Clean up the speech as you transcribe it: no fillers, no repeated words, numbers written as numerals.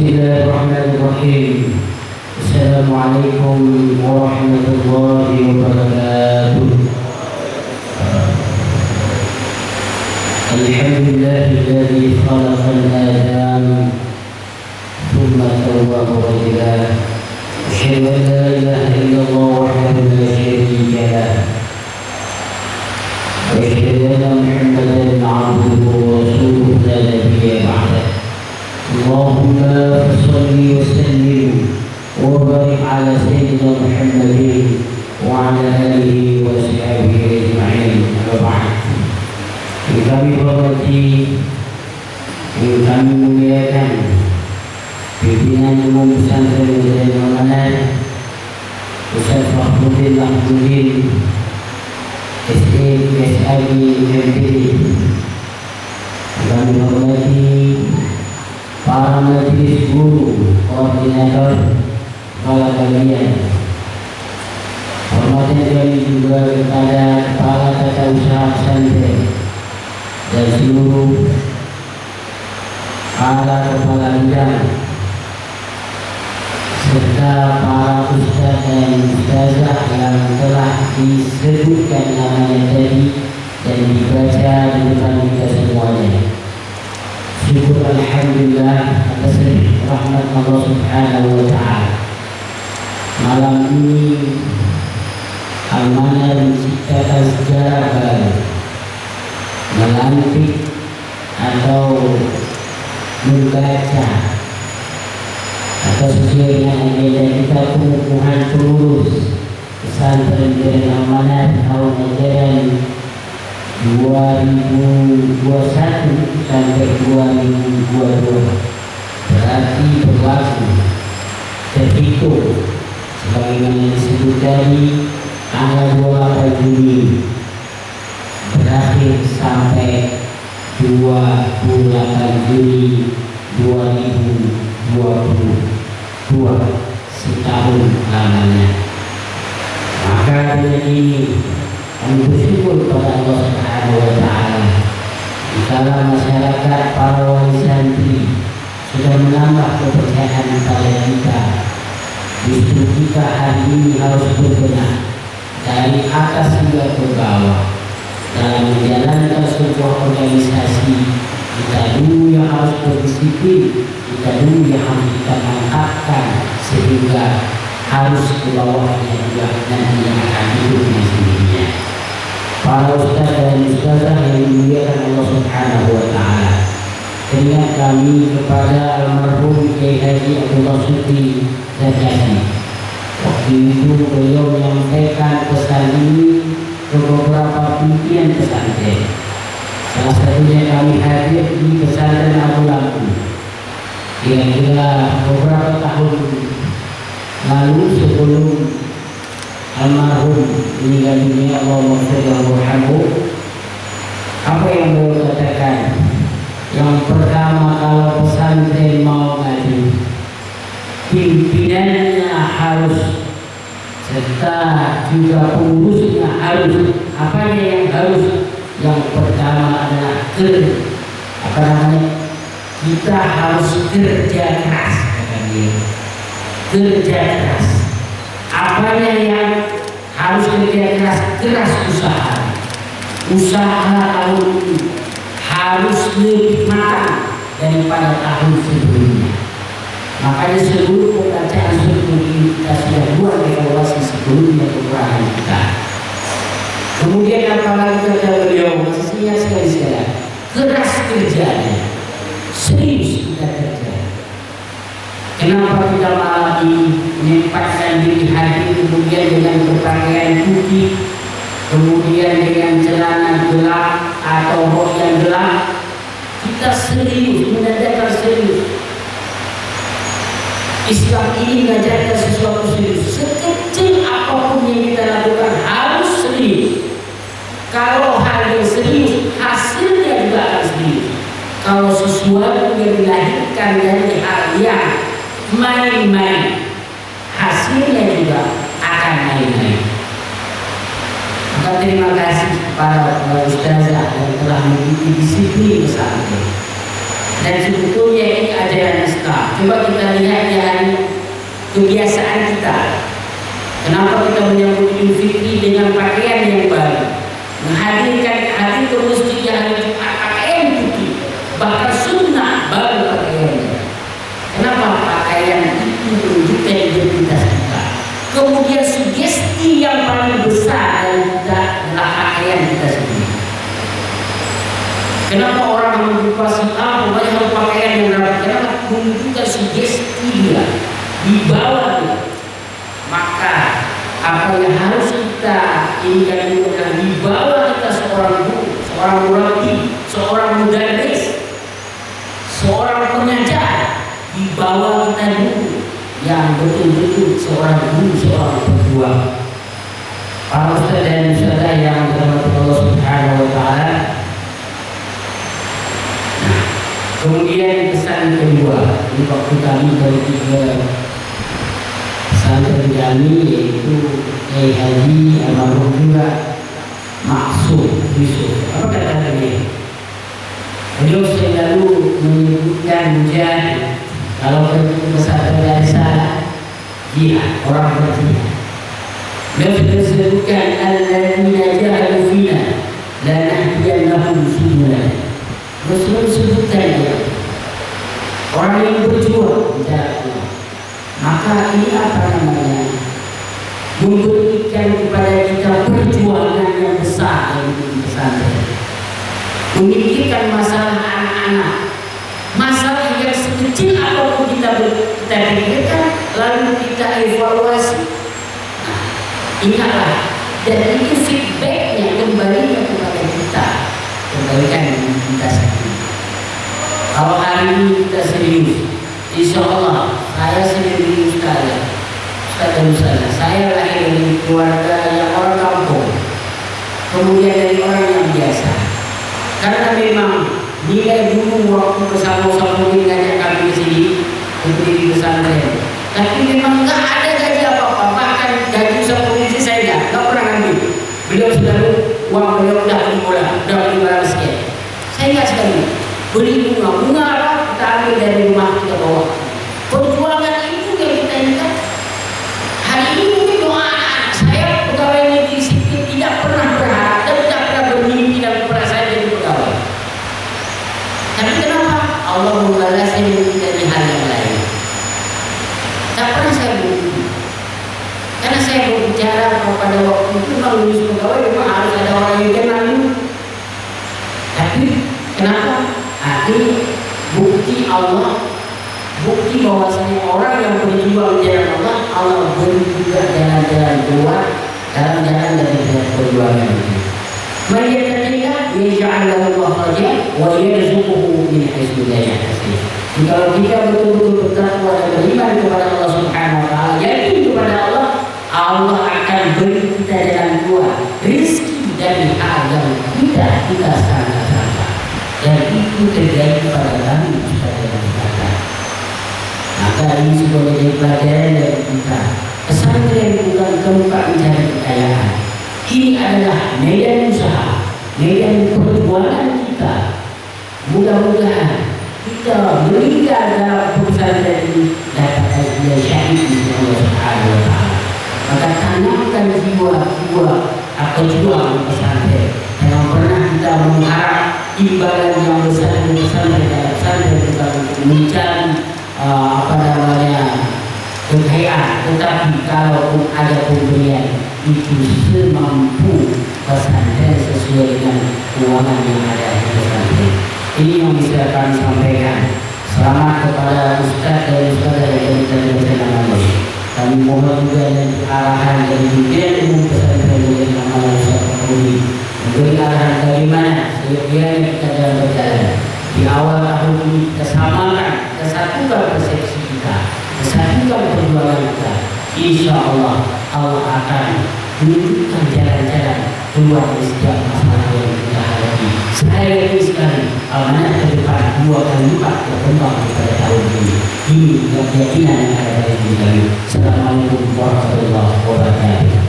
Bismillahirrahmanirrahim. Assalamualaikum warahmatullahi wabarakatuh. Alhamdulillahilladzi khalaqal Adam thumma sawwahu rajulan. Asyhadu an la ilaha illallah wahdahu la syarika lah. Wa asyhadu anna Muhammadan 'abduhu wa rasuluhu la nabiyya ba'dah. Allahumma shalli wa sallim wa barik ala sayyidina Muhammadin wa ala alihi wa sahbihi ajma'in. Amma ba'd. Yang kami hormati, yang kami muliakan pimpinan umum pesantren Zainul Amanat Ustaz Fakhruddin Mahmudin SAG MPD. Kami hormati para majelis guru, koordinator, kepala kalian. Hormatan kami juga kepada kepala tata usaha pesantren dan seluruh para kepala bidang serta para ustaz dan ustazah yang telah disebutkan namanya tadi dan dibaca di depan kita semuanya. Syukur alhamdulillah atas rahmat Allah Subhanahu wa taala. Malam ini amanah menciptakan sejarah baru, melantik atau membaca atau sesuai dengan agenda kita pengukuhan pengurus pesantren Zainul Amanat tahun ajaran 2021 sampai 2022 berarti berlaku terhitung sebagaimana disebut tadi tanggal 28 Juni berakhir sampai 28 Juli 2022, setahun lamanya. Maka dengan ini kami bersyukur kepada Allah Subhanahu wa taala. Dikala masyarakat para wali santri sudah menambah kepercayaan kepada kita, justru kita hari ini harus berbenah dari atas hingga ke bawah dalam menjalankan sebuah organisasi. Kita dulu yang harus berdisiplin, kita dulu yang harus kita mantapkan sehingga harus ke bawahnya juga nanti yang akan hidupnya sendirinya. Para ustaz dan ustazah yang dimuliakan Allah Subhanahu wa taala, teringat kami kepada almarhum Kiai Haji Abdullah Sukri Zajati. Waktu itu beliau menyampaikan pesan ini ke beberapa pimpinan pesantren. Salah satunya kami hadir di pesantren Abu Lampu. Kira-kira beberapa tahun lalu sebelum almarhum meninggal dunia, Allah Subhanahu. Apa yang beliau katakan? Yang pertama, kalau pesantren mau ngaji, pimpinannya harus serta juga pengurusnya harus. Apanya yang harus? Yang pertama adalah kita harus kerja keras, kata dia. Kerja keras. Apanya yang harus kerja keras? Keras usaha. Usaha tahun ini harus lebih matang daripada tahun sebelumnya. Makanya seluruh pembacaan surat ini kita sudah buat evaluasi sebelumnya kekurangan kita. Kemudian apalagi kata beliau, maksudnya sekali-sekali keras kerjanya, serius kita kerja. Kenapa kita malam ini menyempatkan diri hadir, kemudian dengan berpakaian putih, kemudian dengan celana gelap atau rok yang gelap? Kita serius, menandakan serius. Islam ini mengajarkan sesuatu serius. Sekecil apapun yang kita lakukan harus serius. Kalau hal yang serius, hasilnya juga akan serius. Kalau sesuatu yang dilahirkan dari hal yang main-main, hasilnya juga akan main-main. Maka terima kasih kepada ustazah yang telah memiliki disiplin pesantren. Dan sebetulnya ini ajaran Islam. Coba kita lihat ya kebiasaan kita. Kenapa kita menyambut Idul Fitri dengan pakaian yang baru? Menghadirkan hadir ke masjid yang pakaian putih, bahkan sunnah baru pakaiannya. Kenapa? Pakaian itu menunjukkan identitas kita. Kemudian sugesti yang paling besar dari kita adalah pakaian kita sendiri. Kenapa orang menjumpa si A pokoknya harus pakaian yang rapi? Kenapa? Menunjukkan sugesti dia, dibawa dia. Maka apa yang harus kita inginkan itu adalah dibawa kita seorang guru, seorang murabbi, seorang mudarris, seorang pengajar, dibawa kita dulu yang betul-betul seorang guru, seorang pejuang. Para ustaz dan ustazah yang dirahmati Allah Subhanahu wa taala. Nah, kemudian pesan kedua, ini waktu kami dari tiga pesantren kami, yaitu Kiai Haji almarhum juga Maksud Yusuf. Apa kata dia? Beliau selalu menyebutkan mujahid. Kalau pesantren dari sana, jihad, orang berjihad. Beliau sudah sebutkan alladzina jahadu fina lanahdiyannahum subulana. Beliau sebutkan dia, orang yang berjuang di jalan Allah. Maka ini apa namanya? Memberikan kepada kita perjuangan yang besar dari pesantren. Memikirkan masalah anak-anak, masalah yang sekecil apapun kita pikirkan, lalu kita evaluasi. Nah, ingatlah, dan itu feedbacknya kembalinya kepada kita, kembalikan kita sendiri. Kalau hari ini kita serius, insya Allah saya sendiri ustaz. Saya lahir dari keluarga yang orang kampung, kemudian dari orang yang biasa. Karena memang nilai dulu waktu bersama-sama mengajak kami ke sini untuk di pesantren, tapi memang nggak ada gaji apa-apa, bahkan gaji sepolisi saya nggak pernah ambil. Beliau selalu uang beliau udah beli bola, udah beli barang sekian. Saya nggak sekali beli bunga apa kita ambil dari rumah kita bawa. Perjuangan itu yang kita ingat. Hari ini mungkin doa anak saya pegawai negeri sipil tidak pernah berharap dan tidak pernah bermimpi dan pernah saya jadi pegawai. Tapi kenapa Allah membalasnya dari hal yang lain? Tak pernah saya bermimpi. Karena saya berbicara pada waktu itu memang lulus pegawai memang harus ada orang yang kenal dulu. Tapi kenapa? Ini bukti Allah. Bukti bahwasanya orang yang berjuang di jalan Allah, Allah beri juga jalan-jalan keluar dalam jalan dari perjuangan itu. Mereka ketika yaj'al lahu makhraja wa yarzuquhu min haitsu la yahtasib. Kalau kita betul-betul bertakwa dan beriman kepada Allah Subhanahu wa taala, yakin kepada Allah, Allah akan beri kita jalan keluar, rezeki dari hal yang kita sangka-sangka. Dan itu terjadi pada kami pada kita. Maka ini sebagai pelajaran dari kita. Pesantren bukan tempat mencari kekayaan. Ini adalah medan usaha, medan perjuangan kita. Mudah-mudahan kita meninggal dalam pesantren ini dapat dia syahid di Allah Subhanahu wa taala. Maka tanamkan jiwa-jiwa atau juang pesantren. Jangan pernah kita mengharap imbalan yang besar di pesantren kita untuk mencari kekayaan, tetapi kalaupun ada pemberian itu semampu pesantren sesuai dengan keuangan yang ada di pesantren. Ini yang bisa kami sampaikan. Selamat kepada Ustaz dan Ustazah yang kita bersama ini. Kami mohon juga dari arahan dari pimpinan umum pesantren dari nama Ustaz Kapolri memberi arahan bagaimana seyogianya kita dalam berjalan. Di awal tahun ini kita samakan, kita satukan persepsi kita, kesatukan perjuangan kita. Insya Allah Allah akan menunjukkan jalan-jalan keluar dari setiap masalah yang kita hadapi. Saya yakin sekali amanah ke depan 2 kali lipat berkembang pada tahun ini. Ini keyakinan yang ada dari diri kami. Assalamualaikum warahmatullahi wabarakatuh.